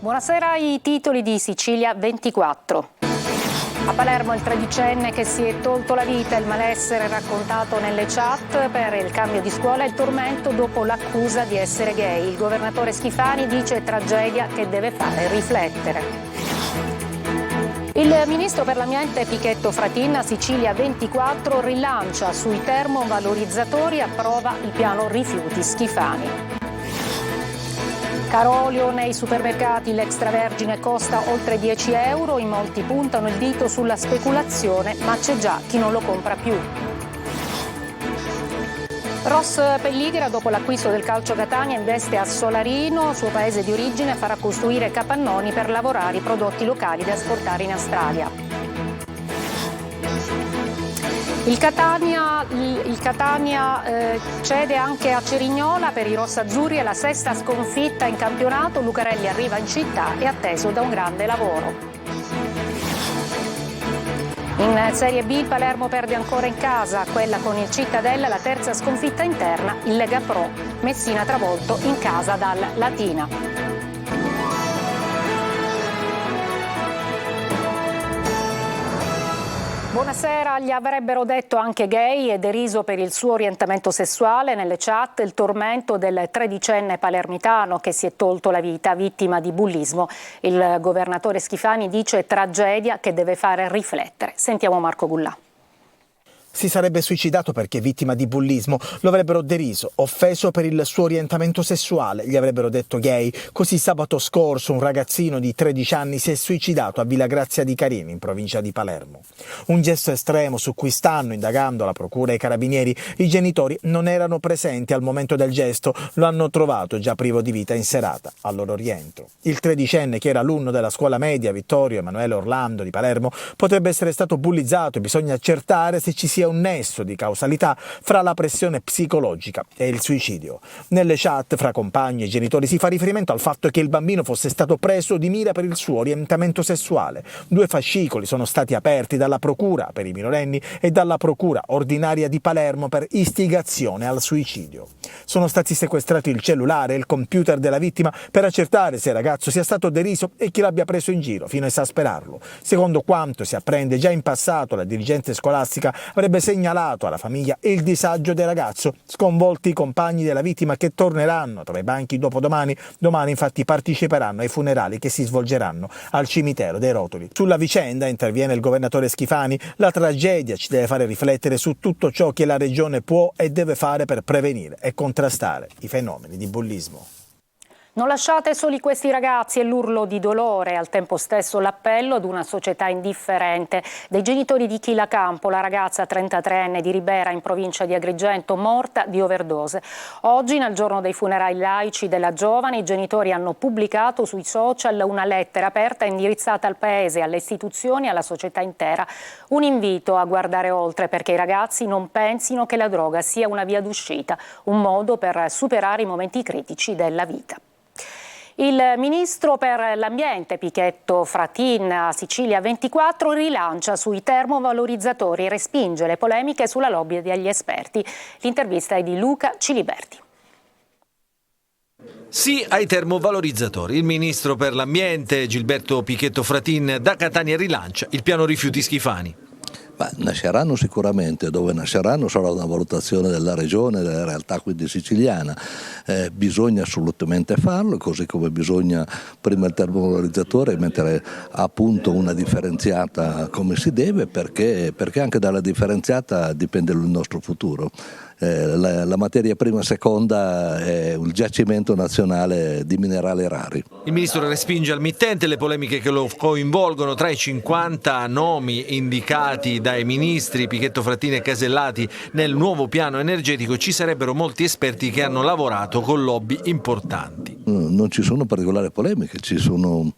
Buonasera, i titoli di Sicilia 24. A Palermo il tredicenne che si è tolto la vita, il malessere raccontato nelle chat per il cambio di scuola e il tormento dopo l'accusa di essere gay. Il governatore Schifani dice tragedia che deve fare riflettere. Il ministro per l'ambiente Pichetto Fratin a Sicilia 24 rilancia sui termovalorizzatori, approva il piano rifiuti Schifani. Caro olio nei supermercati, l'extravergine costa oltre 10 euro, in molti puntano il dito sulla speculazione, ma c'è già chi non lo compra più. Ross Pelligra, dopo l'acquisto del Calcio Catania, investe a Solarino, suo paese di origine, farà costruire capannoni per lavorare i prodotti locali da esportare in Australia. Il Catania cede anche a Cerignola per i rossazzurri, è la sesta sconfitta in campionato. Lucarelli arriva in città e atteso da un grande lavoro. In Serie B il Palermo perde ancora in casa, quella con il Cittadella, la terza sconfitta interna. Il Lega Pro, Messina travolto in casa dal Latina. Buonasera, gli avrebbero detto anche gay e deriso per il suo orientamento sessuale nelle chat il tormento del tredicenne palermitano che si è tolto la vita vittima di bullismo. Il governatore Schifani dice tragedia che deve fare riflettere. Sentiamo Marco Gullà. Si sarebbe suicidato perché vittima di bullismo, lo avrebbero deriso, offeso per il suo orientamento sessuale, gli avrebbero detto gay. Così sabato scorso un ragazzino di 13 anni si è suicidato a Villa Grazia di Carini, in provincia di Palermo. Un gesto estremo su cui stanno indagando la procura e i carabinieri. I genitori non erano presenti al momento del gesto, lo hanno trovato già privo di vita in serata, al loro rientro. Il tredicenne, che era alunno della scuola media Vittorio Emanuele Orlando di Palermo, potrebbe essere stato bullizzato e bisogna accertare se ci sia un nesso di causalità fra la pressione psicologica e il suicidio. Nelle chat fra compagni e genitori si fa riferimento al fatto che il bambino fosse stato preso di mira per il suo orientamento sessuale. 2 fascicoli sono stati aperti dalla procura per i minorenni e dalla procura ordinaria di Palermo per istigazione al suicidio. Sono stati sequestrati il cellulare e il computer della vittima per accertare se il ragazzo sia stato deriso e chi l'abbia preso in giro fino a esasperarlo. Secondo quanto si apprende, già in passato la dirigente scolastica avrebbe segnalato alla famiglia il disagio del ragazzo, sconvolti i compagni della vittima che torneranno tra i banchi dopodomani. Domani infatti parteciperanno ai funerali che si svolgeranno al cimitero dei Rotoli. Sulla vicenda interviene il governatore Schifani. La tragedia ci deve fare riflettere su tutto ciò che la regione può e deve fare per prevenire e contrastare i fenomeni di bullismo. Non lasciate soli questi ragazzi, è l'urlo di dolore e al tempo stesso l'appello ad una società indifferente dei genitori di Chila Campo, la ragazza 33enne di Ribera in provincia di Agrigento, morta di overdose. Oggi, nel giorno dei funerali laici della giovane, i genitori hanno pubblicato sui social una lettera aperta indirizzata al paese, alle istituzioni e alla società intera. Un invito a guardare oltre perché i ragazzi non pensino che la droga sia una via d'uscita, un modo per superare i momenti critici della vita. Il ministro per l'ambiente Pichetto Fratin a Sicilia 24 rilancia sui termovalorizzatori e respinge le polemiche sulla lobby degli esperti. L'intervista è di Luca Ciliberti. Sì ai termovalorizzatori. Il ministro per l'ambiente Gilberto Pichetto Fratin da Catania rilancia il piano rifiuti Schifani. Ma nasceranno sicuramente, dove nasceranno sarà una valutazione della regione, della realtà quindi siciliana. Bisogna assolutamente farlo, così come bisogna prima il termovalorizzatore mettere a punto una differenziata come si deve, perché anche dalla differenziata dipende il nostro futuro. La materia prima seconda è il giacimento nazionale di minerali rari. Il ministro respinge al mittente le polemiche che lo coinvolgono. Tra i 50 nomi indicati dai ministri Pichetto Fratin e Casellati nel nuovo piano energetico ci sarebbero molti esperti che hanno lavorato con lobby importanti. Non ci sono particolari polemiche, ci sono,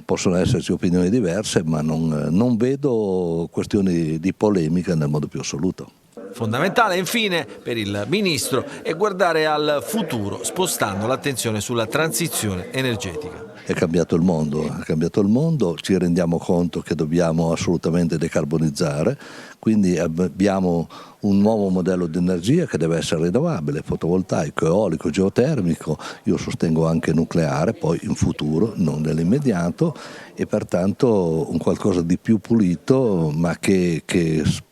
possono esserci opinioni diverse, ma non vedo questioni di polemica nel modo più assoluto. Fondamentale infine per il ministro è guardare al futuro spostando l'attenzione sulla transizione energetica. È cambiato il mondo, ci rendiamo conto che dobbiamo assolutamente decarbonizzare, quindi abbiamo un nuovo modello di energia che deve essere rinnovabile, fotovoltaico, eolico, geotermico, io sostengo anche nucleare, poi in futuro, non nell'immediato, e pertanto un qualcosa di più pulito ma che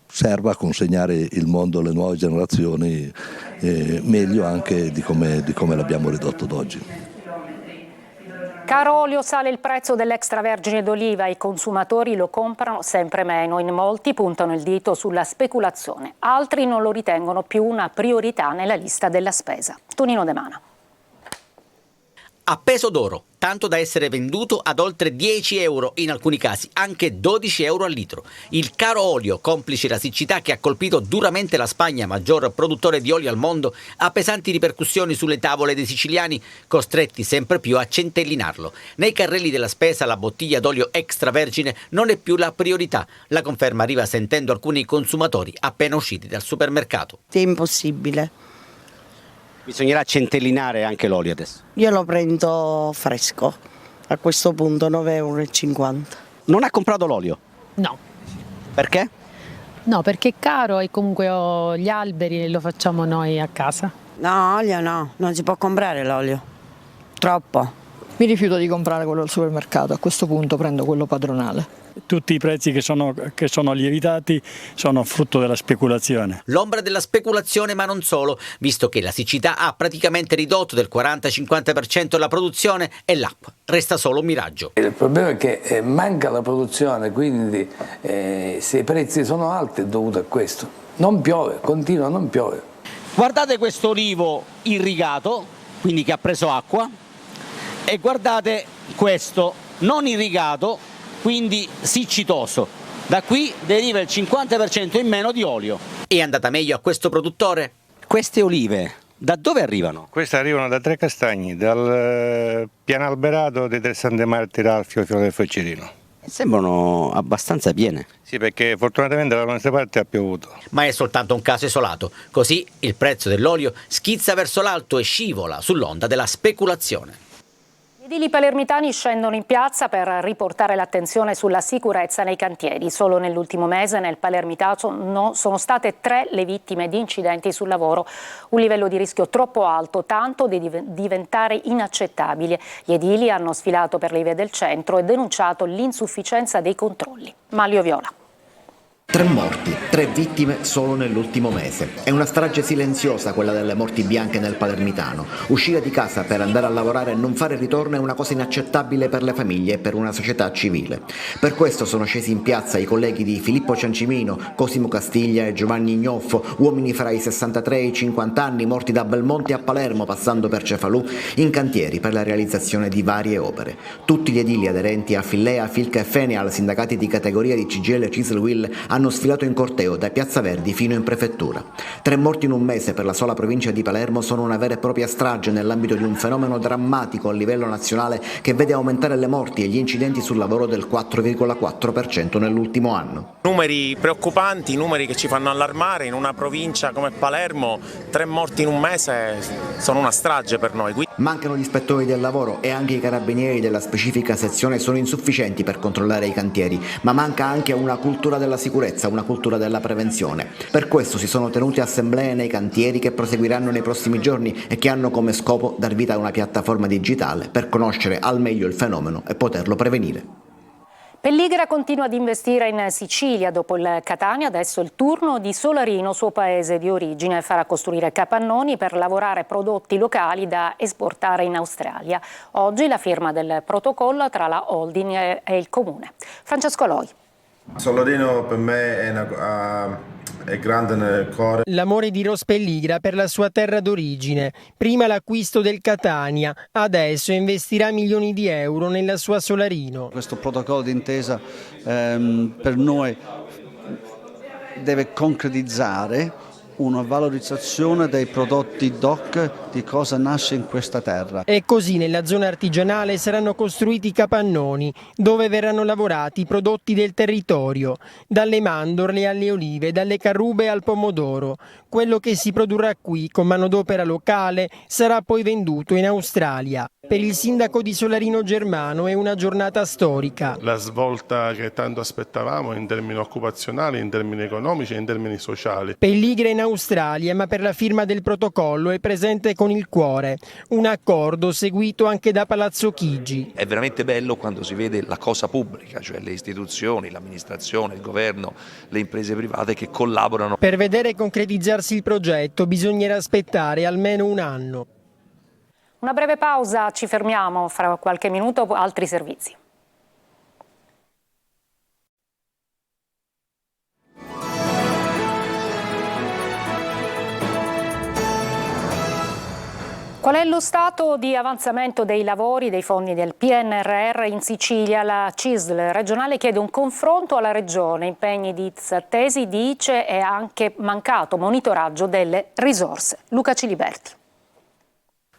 serva a consegnare il mondo alle nuove generazioni meglio anche di come l'abbiamo ridotto d'oggi. Caro olio, sale il prezzo dell'extravergine d'oliva, i consumatori lo comprano sempre meno, in molti puntano il dito sulla speculazione, altri non lo ritengono più una priorità nella lista della spesa. Tonino De Mana. A peso d'oro, tanto da essere venduto ad oltre 10 euro, in alcuni casi anche 12 euro al litro. Il caro olio, complice la siccità che ha colpito duramente la Spagna, maggior produttore di olio al mondo, ha pesanti ripercussioni sulle tavole dei siciliani, costretti sempre più a centellinarlo. Nei carrelli della spesa la bottiglia d'olio extravergine non è più la priorità. La conferma arriva sentendo alcuni consumatori appena usciti dal supermercato. È impossibile. Bisognerà centellinare anche l'olio adesso. Io lo prendo fresco, a questo punto 9,50 euro. Non ha comprato l'olio? No. Perché? No, perché è caro e comunque ho gli alberi e lo facciamo noi a casa. No, olio no, non si può comprare l'olio. Troppo. Mi rifiuto di comprare quello al supermercato, a questo punto prendo quello padronale. Tutti i prezzi che sono lievitati sono frutto della speculazione. L'ombra della speculazione, ma non solo, visto che la siccità ha praticamente ridotto del 40-50% la produzione e l'acqua resta solo un miraggio. Il problema è che manca la produzione, quindi se i prezzi sono alti è dovuto a questo. Non piove, continua a non piove. Guardate questo olivo irrigato, quindi che ha preso acqua, e guardate questo non irrigato, quindi siccitoso. Da qui deriva il 50% in meno di olio. È andata meglio a questo produttore? Queste olive da dove arrivano? Queste arrivano da Trecastagni, dal Piano Alberato di Sante Martire al Fiore del Foccerino. Sembrano abbastanza piene. Sì, perché fortunatamente dalla nostra parte ha piovuto. Ma è soltanto un caso isolato. Così il prezzo dell'olio schizza verso l'alto e scivola sull'onda della speculazione. Gli edili palermitani scendono in piazza per riportare l'attenzione sulla sicurezza nei cantieri. Solo nell'ultimo mese nel Palermitano sono state 3 le vittime di incidenti sul lavoro, un livello di rischio troppo alto, tanto da diventare inaccettabile. Gli edili hanno sfilato per le vie del centro e denunciato l'insufficienza dei controlli. Manlio Viola. 3 morti, 3 vittime solo nell'ultimo mese. È una strage silenziosa quella delle morti bianche nel Palermitano. Uscire di casa per andare a lavorare e non fare ritorno è una cosa inaccettabile per le famiglie e per una società civile. Per questo sono scesi in piazza i colleghi di Filippo Ciancimino, Cosimo Castiglia e Giovanni Ignoffo, uomini fra i 63 e i 50 anni morti da Belmonte a Palermo passando per Cefalù, in cantieri per la realizzazione di varie opere. Tutti gli edili aderenti a Fillea, Filca e Fenial, sindacati di categoria di CGIL e CISL-UIL, hanno sfilato in corteo da Piazza Verdi fino in prefettura. 3 morti in un mese per la sola provincia di Palermo sono una vera e propria strage nell'ambito di un fenomeno drammatico a livello nazionale che vede aumentare le morti e gli incidenti sul lavoro del 4,4% nell'ultimo anno. Numeri preoccupanti, numeri che ci fanno allarmare. In una provincia come Palermo 3 morti in un mese sono una strage per noi. Mancano gli ispettori del lavoro e anche i carabinieri della specifica sezione sono insufficienti per controllare i cantieri, ma manca anche una cultura della sicurezza, una cultura della prevenzione. Per questo si sono tenute assemblee nei cantieri che proseguiranno nei prossimi giorni e che hanno come scopo dar vita a una piattaforma digitale per conoscere al meglio il fenomeno e poterlo prevenire. Pelligra continua ad investire in Sicilia. Dopo il Catania adesso è il turno di Solarino, suo paese di origine. Farà costruire capannoni per lavorare prodotti locali da esportare in Australia. Oggi la firma del protocollo tra la holding e il comune. Francesco Loi. Solarino per me è grande nel cuore. L'amore di Ros Pelligra per la sua terra d'origine. Prima l'acquisto del Catania, adesso investirà milioni di euro nella sua Solarino. Questo protocollo d'intesa per noi deve concretizzare una valorizzazione dei prodotti DOC, di cosa nasce in questa terra. E così nella zona artigianale saranno costruiti capannoni dove verranno lavorati i prodotti del territorio, dalle mandorle alle olive, dalle carrube al pomodoro. Quello che si produrrà qui con manodopera locale sarà poi venduto in Australia. Per il sindaco di Solarino Germano è una giornata storica. La svolta che tanto aspettavamo in termini occupazionali, in termini economici e in termini sociali. Pelligra in Australia, ma per la firma del protocollo è presente con il cuore. Un accordo seguito anche da Palazzo Chigi. È veramente bello quando si vede la cosa pubblica, cioè le istituzioni, l'amministrazione, il governo, le imprese private che collaborano. Per vedere concretizzarsi il progetto bisognerà aspettare almeno un anno. Una breve pausa, ci fermiamo fra qualche minuto, altri servizi. Qual è lo stato di avanzamento dei lavori dei fondi del PNRR in Sicilia? La CISL regionale chiede un confronto alla regione, impegni disattesi, dice, è anche mancato monitoraggio delle risorse. Luca Ciliberti.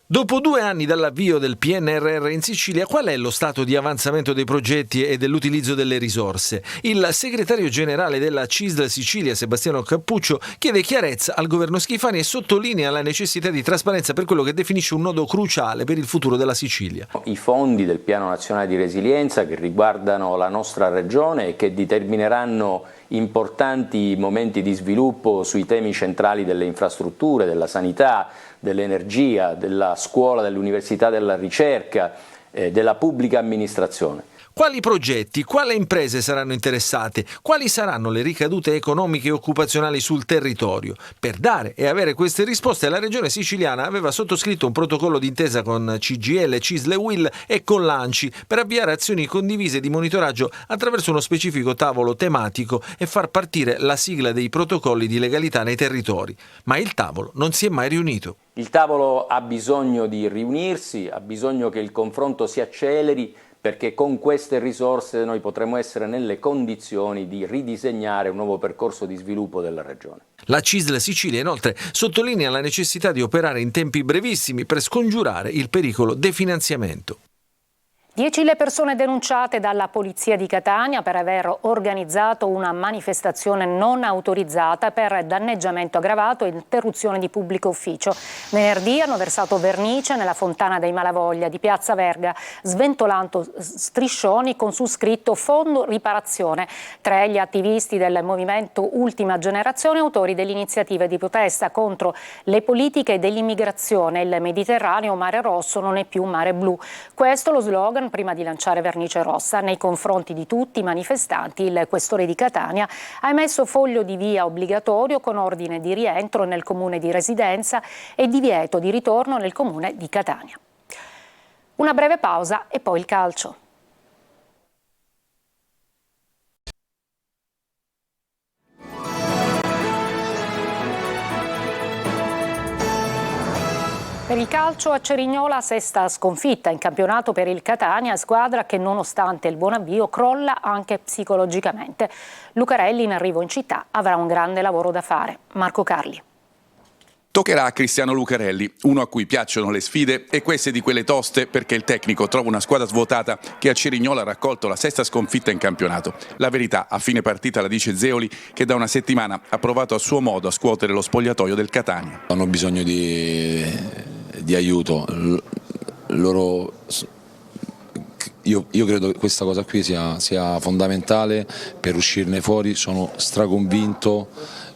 Dopo 2 anni dall'avvio del PNRR in Sicilia, qual è lo stato di avanzamento dei progetti e dell'utilizzo delle risorse? Il segretario generale della CISL Sicilia, Sebastiano Cappuccio, chiede chiarezza al governo Schifani e sottolinea la necessità di trasparenza per quello che definisce un nodo cruciale per il futuro della Sicilia. I fondi del Piano Nazionale di Resilienza che riguardano la nostra regione e che determineranno importanti momenti di sviluppo sui temi centrali delle infrastrutture, della sanità, dell'energia, della scuola, dell'università, della ricerca, della pubblica amministrazione. Quali progetti, quali imprese saranno interessate? Quali saranno le ricadute economiche e occupazionali sul territorio? Per dare e avere queste risposte, la Regione siciliana aveva sottoscritto un protocollo d'intesa con CGIL, CISL e UIL e con l'ANCI per avviare azioni condivise di monitoraggio attraverso uno specifico tavolo tematico e far partire la sigla dei protocolli di legalità nei territori. Ma il tavolo non si è mai riunito. Il tavolo ha bisogno di riunirsi, ha bisogno che il confronto si acceleri, perché con queste risorse noi potremo essere nelle condizioni di ridisegnare un nuovo percorso di sviluppo della Regione. La CISL Sicilia inoltre sottolinea la necessità di operare in tempi brevissimi per scongiurare il pericolo definanziamento. 10 le persone denunciate dalla Polizia di Catania per aver organizzato una manifestazione non autorizzata per danneggiamento aggravato e interruzione di pubblico ufficio. Venerdì hanno versato vernice nella fontana dei Malavoglia di Piazza Verga, sventolando striscioni con su scritto Fondo Riparazione. 3 gli attivisti del movimento Ultima Generazione, autori dell'iniziativa di protesta contro le politiche dell'immigrazione. Il Mediterraneo, mare rosso, non è più mare blu. Questo lo slogan prima di lanciare vernice rossa nei confronti di tutti i manifestanti. Il questore di Catania ha emesso foglio di via obbligatorio con ordine di rientro nel comune di residenza e divieto di ritorno nel comune di Catania. Una breve pausa e poi il calcio. Per il calcio a Cerignola, 6ª sconfitta in campionato per il Catania, squadra che nonostante il buon avvio crolla anche psicologicamente. Lucarelli in arrivo in città avrà un grande lavoro da fare. Marco Carli. Toccherà a Cristiano Lucarelli, uno a cui piacciono le sfide e queste di quelle toste perché il tecnico trova una squadra svuotata che a Cerignola ha raccolto la 6ª sconfitta in campionato. La verità, a fine partita la dice Zeoli, che da una settimana ha provato a suo modo a scuotere lo spogliatoio del Catania. Hanno bisogno di aiuto, io credo che questa cosa qui sia fondamentale per uscirne fuori, sono straconvinto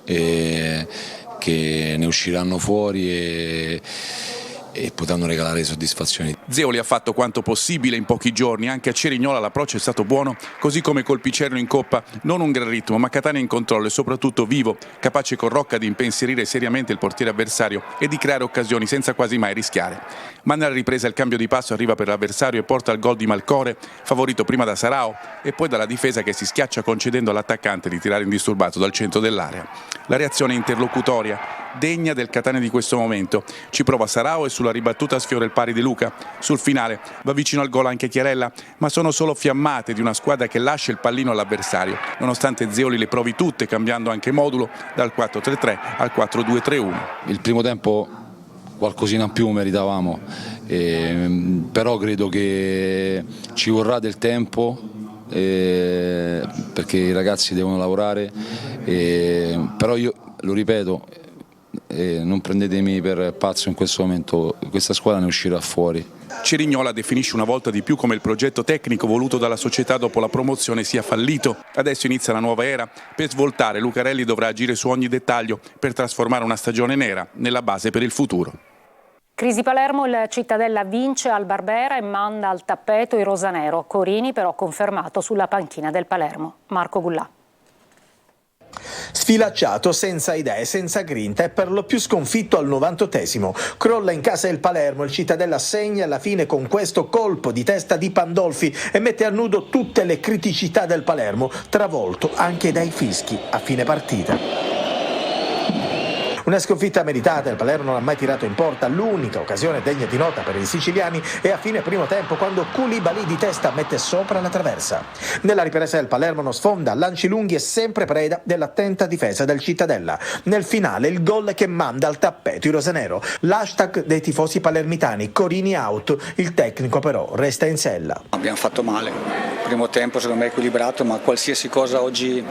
che ne usciranno fuori e potranno regalare soddisfazioni. Zeoli ha fatto quanto possibile in pochi giorni, anche a Cerignola l'approccio è stato buono, così come col Picerno in coppa, non un gran ritmo, ma Catania in controllo e soprattutto vivo, capace con Rocca di impensierire seriamente il portiere avversario e di creare occasioni senza quasi mai rischiare. Ma nella ripresa il cambio di passo arriva per l'avversario e porta al gol di Malcore, favorito prima da Sarao e poi dalla difesa che si schiaccia concedendo all'attaccante di tirare indisturbato dal centro dell'area. La reazione è interlocutoria, degna del Catania di questo momento. Ci prova Sarao e sulla ribattuta sfiora il pari di Luca. Sul finale va vicino al gol anche Chiarella, ma sono solo fiammate di una squadra che lascia il pallino all'avversario, nonostante Zeoli le provi tutte, cambiando anche modulo dal 4-3-3 al 4-2-3-1. Il primo tempo qualcosina in più meritavamo, però credo che ci vorrà del tempo, perché i ragazzi devono lavorare, però io lo ripeto, non prendetemi per pazzo in questo momento, questa squadra ne uscirà fuori. Cerignola definisce una volta di più come il progetto tecnico voluto dalla società dopo la promozione sia fallito. Adesso inizia la nuova era. Per svoltare, Lucarelli dovrà agire su ogni dettaglio per trasformare una stagione nera nella base per il futuro. Crisi Palermo, il Cittadella vince al Barbera e manda al tappeto i rosanero. Corini però confermato sulla panchina del Palermo. Marco Gullà. Sfilacciato, senza idee, senza grinta e per lo più sconfitto al 98esimo. Crolla in casa il Palermo, il Cittadella segna alla fine con questo colpo di testa di Pandolfi e mette a nudo tutte le criticità del Palermo, travolto anche dai fischi a fine partita. Una sconfitta meritata, il Palermo non ha mai tirato in porta, l'unica occasione degna di nota per i siciliani è a fine primo tempo quando Koulibaly di testa mette sopra la traversa. Nella ripresa il Palermo non sfonda, lanci lunghi e sempre preda dell'attenta difesa del Cittadella. Nel finale il gol che manda al tappeto i rosanero. L'hashtag dei tifosi palermitani, Corini out, il tecnico però resta in sella. Abbiamo fatto male, primo tempo secondo me equilibrato, ma qualsiasi cosa oggi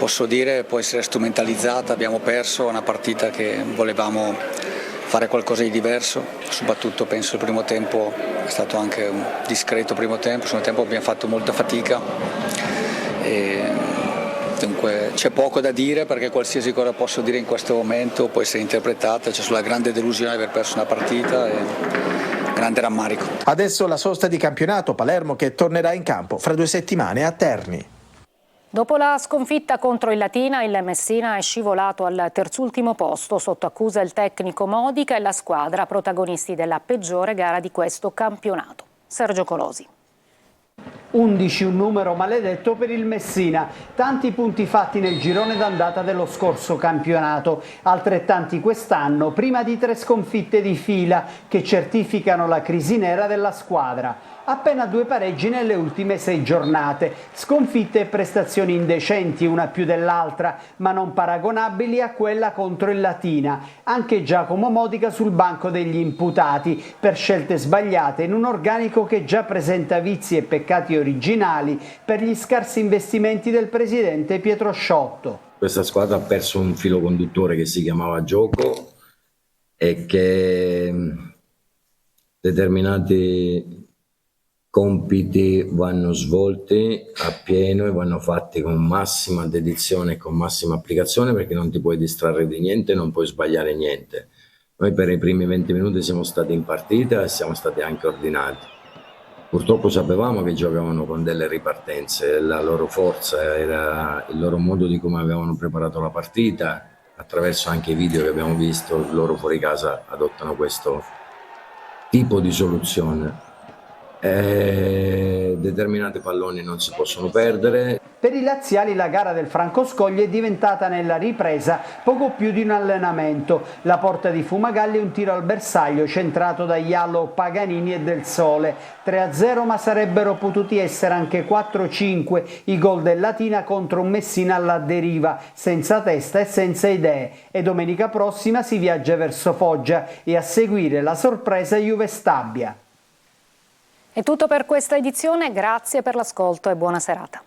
posso dire può essere strumentalizzata, abbiamo perso una partita che volevamo fare qualcosa di diverso, soprattutto penso il primo tempo è stato anche un discreto primo tempo, il secondo tempo abbiamo fatto molta fatica e dunque c'è poco da dire perché qualsiasi cosa posso dire in questo momento può essere interpretata, c'è sulla grande delusione di aver perso una partita e grande rammarico. Adesso la sosta di campionato, Palermo che tornerà in campo fra 2 settimane a Terni. Dopo la sconfitta contro il Latina, il Messina è scivolato al terzultimo posto. Sotto accusa il tecnico Modica e la squadra, protagonisti della peggiore gara di questo campionato. Sergio Colosi. 11, un numero maledetto per il Messina, tanti punti fatti nel girone d'andata dello scorso campionato, altrettanti quest'anno, prima di 3 sconfitte di fila che certificano la crisi nera della squadra. Appena 2 pareggi nelle ultime 6 giornate, sconfitte e prestazioni indecenti una più dell'altra, ma non paragonabili a quella contro il Latina. Anche Giacomo Modica sul banco degli imputati per scelte sbagliate in un organico che già presenta vizi e peccati originali per gli scarsi investimenti del presidente Pietro Sciotto. Questa squadra ha perso un filo conduttore che si chiamava gioco e che determinati compiti vanno svolti a pieno e vanno fatti con massima dedizione e con massima applicazione perché non ti puoi distrarre di niente, non puoi sbagliare niente. Noi per i primi 20 minuti siamo stati in partita e siamo stati anche ordinati. Purtroppo sapevamo che giocavano con delle ripartenze, la loro forza era il loro modo di come avevano preparato la partita, attraverso anche i video che abbiamo visto, loro fuori casa adottano questo tipo di soluzione. Determinati palloni non si possono perdere. Per i laziali la gara del Francoscogli è diventata nella ripresa poco più di un allenamento. La porta di Fumagalli è un tiro al bersaglio centrato da Iallo, Paganini e Del Sole. 3-0 ma sarebbero potuti essere anche 4-5 i gol del Latina contro un Messina alla deriva, senza testa e senza idee. E domenica prossima si viaggia verso Foggia e a seguire la sorpresa Juve Stabia. È tutto per questa edizione, grazie per l'ascolto e buona serata.